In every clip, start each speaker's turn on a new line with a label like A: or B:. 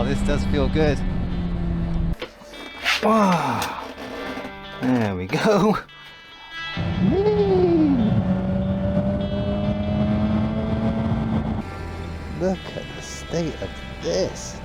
A: this does feel good. Wow. There we go. Look at the state of this.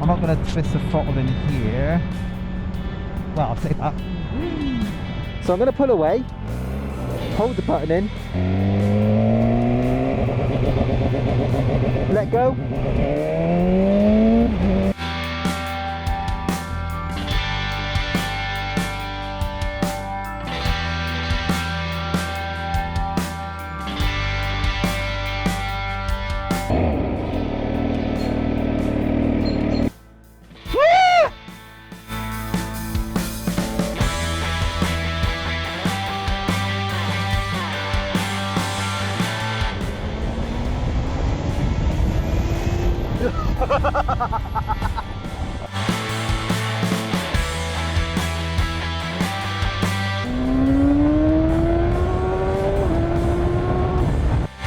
B: I'm not going to twist the throttle in here. Well, I'll say that. So I'm going to pull away, hold the button in, let go.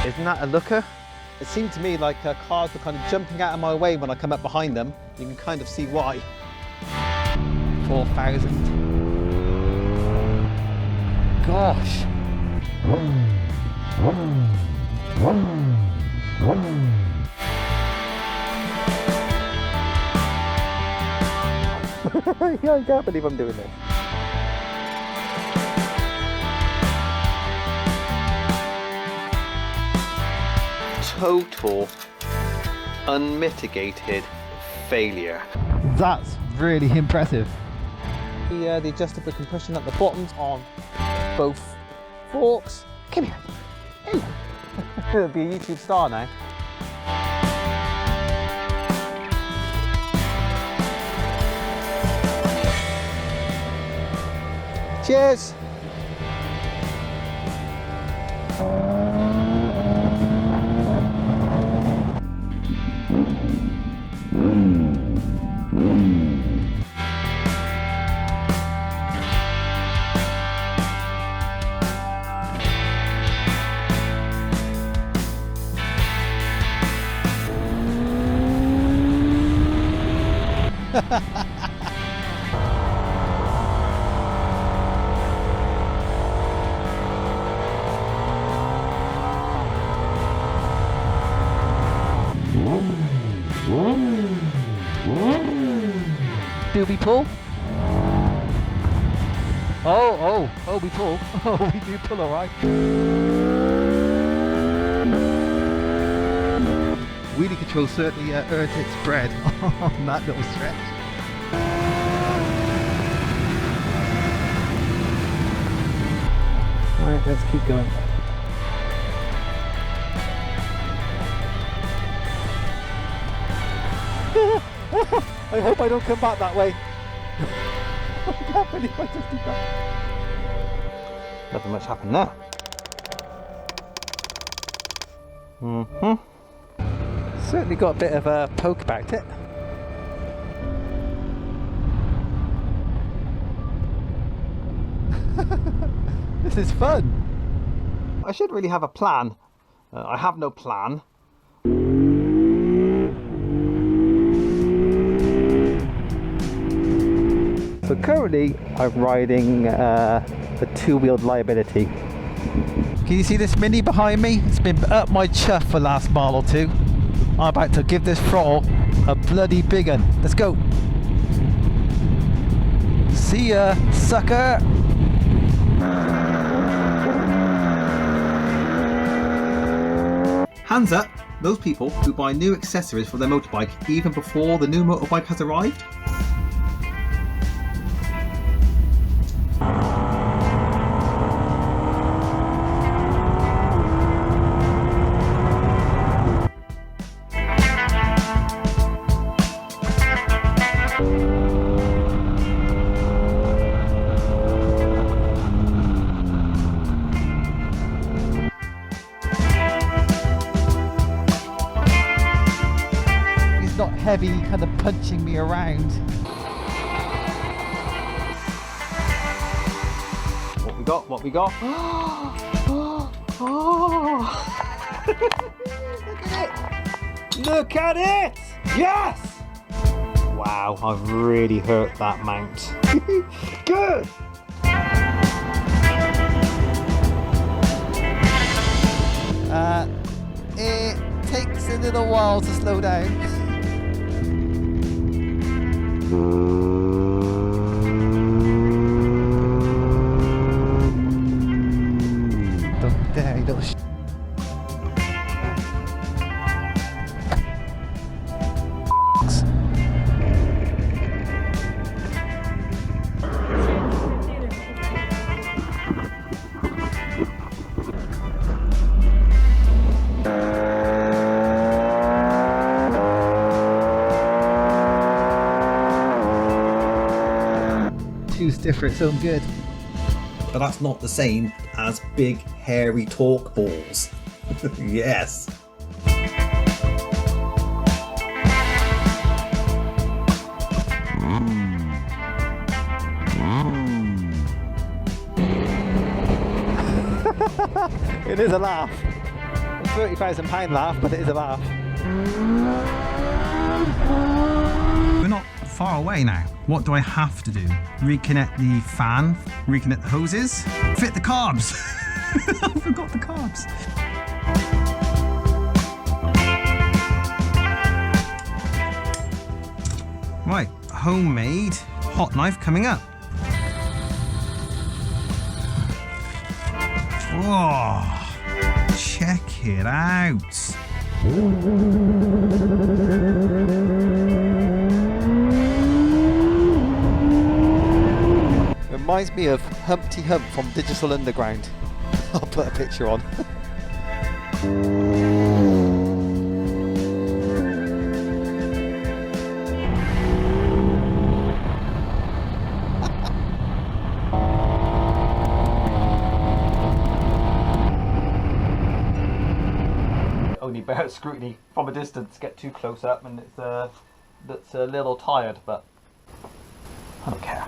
A: Isn't that a looker? It seemed to me like cars were kind of jumping out of my way when I come up behind them. You can kind of see why. 4,000. Gosh.
B: Yeah, I can't believe I'm doing this.
A: Total, unmitigated failure.
B: That's really impressive.
A: The adjustable compression at the bottoms on both forks. Come here. It'll be a YouTube star now. Cheers!
B: Do we pull? Oh, we pull. Oh, we do pull, all right. Wheelie control certainly earned its bread on that little stretch. All right, let's keep going. I hope I don't come back that way. I can't believe I just did that.
A: Nothing much happened there.
B: Certainly got a bit of a poke about it. This is fun.
A: I should really have a plan. I have no plan.
B: So currently I'm riding a two-wheeled liability. Can you see this Mini behind me? It's been up my chuff for the last mile or two. I'm about to give this throttle a bloody big one. Let's go. See ya, sucker.
A: Hands up, those people who buy new accessories for their motorbike even before the new motorbike has arrived.
B: heavy, kind of punching me around.
A: What we got? What we got? Look at it! Look at it! Yes! Wow, I've really hurt that mount. Good!
B: It takes a little while to slow down. Don't dare, little too stiff for its own good.
C: But that's not the same as big, hairy torque balls. Yes.
B: It is a laugh. A £30,000 laugh, but it is a laugh.
C: We're not far away now. What do I have to do? Reconnect the fan, reconnect the hoses, fit the carbs. I forgot the carbs. Right, homemade hot knife coming up. Oh, check it out.
B: Reminds me of Humpty Hump from Digital Underground. I'll put a picture on.
A: Only bear scrutiny from a distance. Get too close up and it's a little tired, but I don't care.